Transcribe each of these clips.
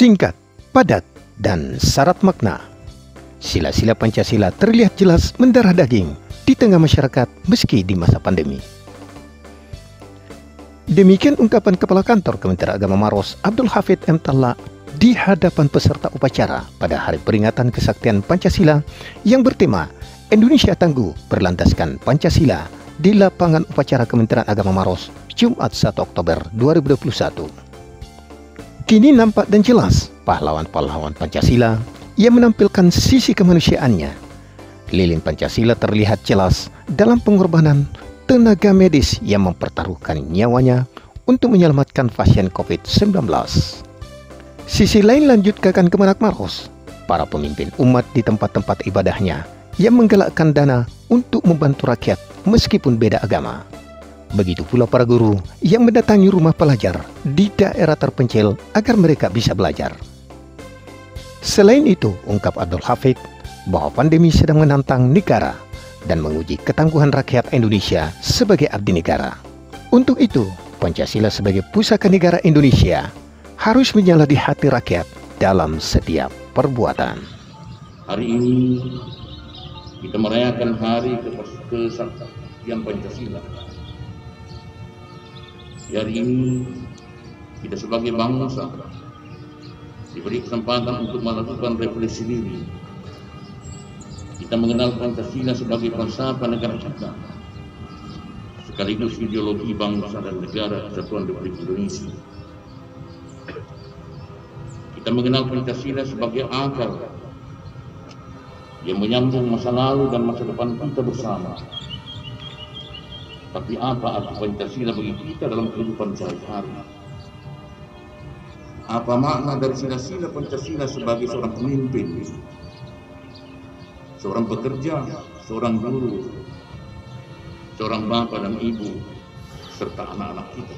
Singkat, padat, dan syarat makna. Sila-sila Pancasila terlihat jelas mendarah daging di tengah masyarakat meski di masa pandemi. Demikian ungkapan Kepala Kantor Kementerian Agama Maros Abdul Hafidz M. Talak di hadapan peserta upacara pada Hari Peringatan Kesaktian Pancasila yang bertema Indonesia Tangguh Berlandaskan Pancasila di lapangan upacara Kementerian Agama Maros Jumat 1 Oktober 2021. Kini nampak dan jelas pahlawan-pahlawan Pancasila yang menampilkan sisi kemanusiaannya. Lilin Pancasila terlihat jelas dalam pengorbanan tenaga medis yang mempertaruhkan nyawanya untuk menyelamatkan pasien COVID-19. Sisi lain lanjut ke Kemenak Maros, para pemimpin umat di tempat-tempat ibadahnya yang menggalakkan dana untuk membantu rakyat meskipun beda agama. Begitu pula para guru yang mendatangi rumah pelajar di daerah terpencil agar mereka bisa belajar. Selain itu, ungkap Abdul Hafidz bahwa pandemi sedang menantang negara dan menguji ketangguhan rakyat Indonesia sebagai abdi negara. Untuk itu, Pancasila sebagai pusaka negara Indonesia harus menyala di hati rakyat dalam setiap perbuatan. Hari ini kita merayakan hari kesaktian Pancasila. Hari ini kita sebagai bangsa diberi kesempatan untuk melakukan refleksi diri. Kita mengenal Pancasila sebagai falsafah negara kita, sekaligus ideologi bangsa dan negara Kesatuan Republik Indonesia. Kita mengenal Pancasila sebagai akal yang menyambung masa lalu dan masa depan kita bersama. Tapi apa arti Pancasila bagi kita dalam kehidupan sehari-hari? Apa makna dari sila-sila Pancasila sebagai seorang pemimpin, seorang pekerja, seorang guru, seorang bapak dan ibu, serta anak-anak kita?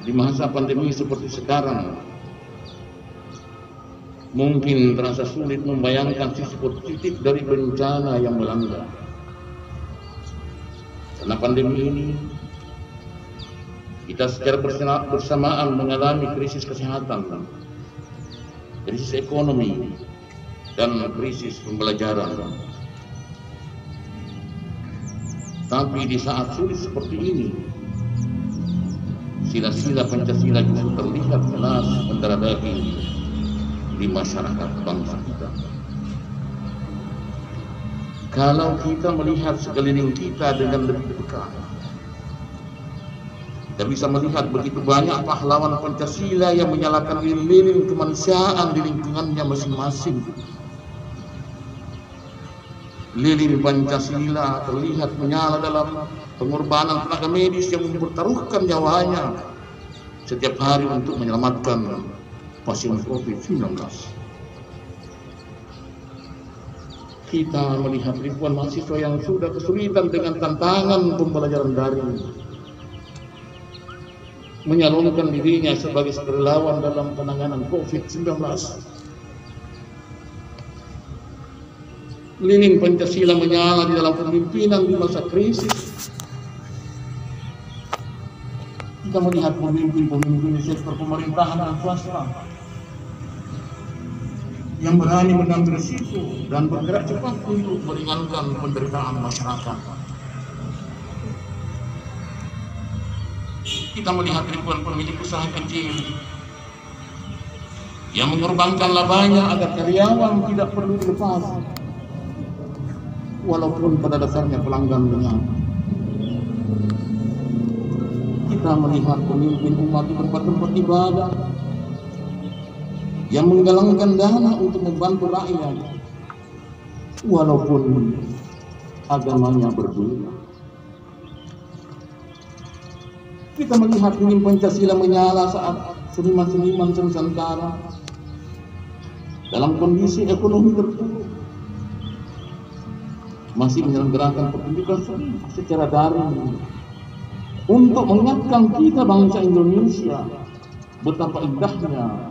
Di masa pandemi seperti sekarang, mungkin terasa sulit membayangkan sisi positif dari bencana yang melanda. Karena pandemi ini, kita secara bersamaan mengalami krisis kesehatan, krisis ekonomi, dan krisis pembelajaran. Tapi di saat sulit seperti ini, sila-sila Pancasila justru terlihat jelas mendarah daging di masyarakat bangsa kita. Kalau kita melihat sekeliling kita dengan lebih dekat, kita bisa melihat begitu banyak pahlawan Pancasila yang menyalakan lilin kemanusiaan di lingkungannya masing-masing. Lilin Pancasila terlihat menyala dalam pengorbanan tenaga medis yang mempertaruhkan nyawanya setiap hari untuk menyelamatkan pasien COVID-19. Kita melihat ribuan mahasiswa yang sudah kesulitan dengan tantangan pembelajaran daring, menyalurkan dirinya sebagai relawan dalam penanganan COVID-19. Lilin Pancasila menyala di dalam kepemimpinan di masa krisis. Kita melihat pemimpin-pemimpin di sektor pemerintahan dan swasta yang berani mengambil risiko dan bergerak cepat untuk meringankan penderitaan masyarakat. Kita melihat ribuan pemilik usaha kecil yang mengorbankan labanya agar karyawan tidak perlu dilepas, walaupun pada dasarnya pelanggan menyala. Kita melihat pemimpin umat di tempat-tempat ibadah yang menggalangkan dana untuk membantu rakyat, walaupun agamanya berbeda. Kita melihat lilin Pancasila menyala saat seniman-seniman Nusantara dalam kondisi ekonomi terpuruk masih menyelenggarakan pertunjukan seni secara daring untuk mengingatkan kita bangsa Indonesia betapa indahnya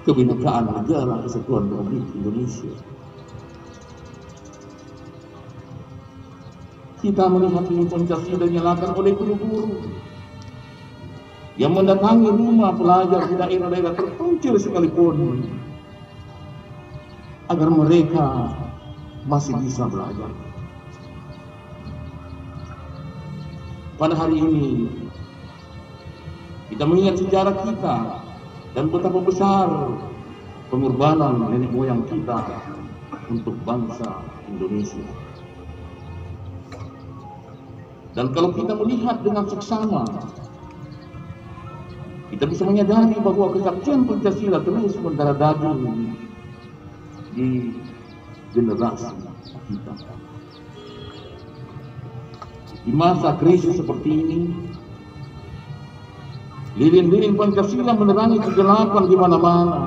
kebinekaan negara Kesatuan Republik Indonesia. Kita melihat lilin Pancasila dinyalakan oleh guru-guru yang mendatangi rumah pelajar di daerah-daerah terpencil sekalipun, agar mereka masih bisa belajar. Pada hari ini, kita mengingat sejarah kita dan betapa besar pengorbanan nenek moyang kita untuk bangsa Indonesia. Dan kalau kita melihat dengan seksama, kita bisa menyadari bahwa kesaktian Pancasila terus mendarah daging di generasi kita. Di masa krisis seperti ini, lilin-lilin Pancasila menerangi kegelapan di mana-mana.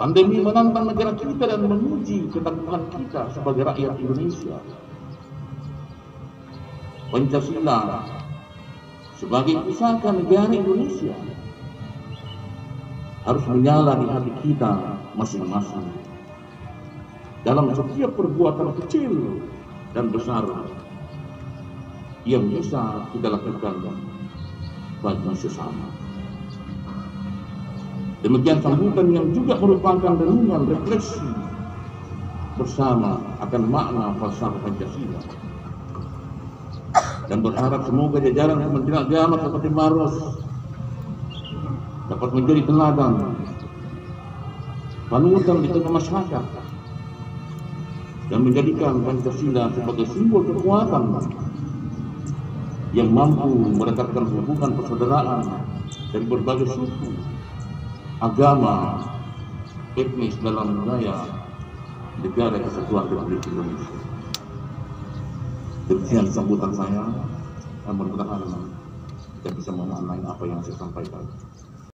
Pandemi menantang negara kita dan menguji ketangguhan kita sebagai rakyat Indonesia. Pancasila sebagai pusaka negara Indonesia harus menyala di hati kita masing-masing dalam setiap perbuatan kecil dan besar yang bisa kita lakukan bagi sesama. Demikian sambutan yang juga merupakan renungan refleksi bersama akan makna falsafah Pancasila, dan berharap semoga jajaran Kementerian Agama seperti Maros dapat menjadi teladan panutan di tengah masyarakat dan menjadikan Pancasila sebagai simbol kekuatan yang mampu merekatkan hubungan persaudaraan dari berbagai suku, agama, etnis dalam wilayah negara kesatuan Republik Indonesia. Demikian sambutan saya, mudah-mudahan kita bisa memaknai apa yang saya sampaikan.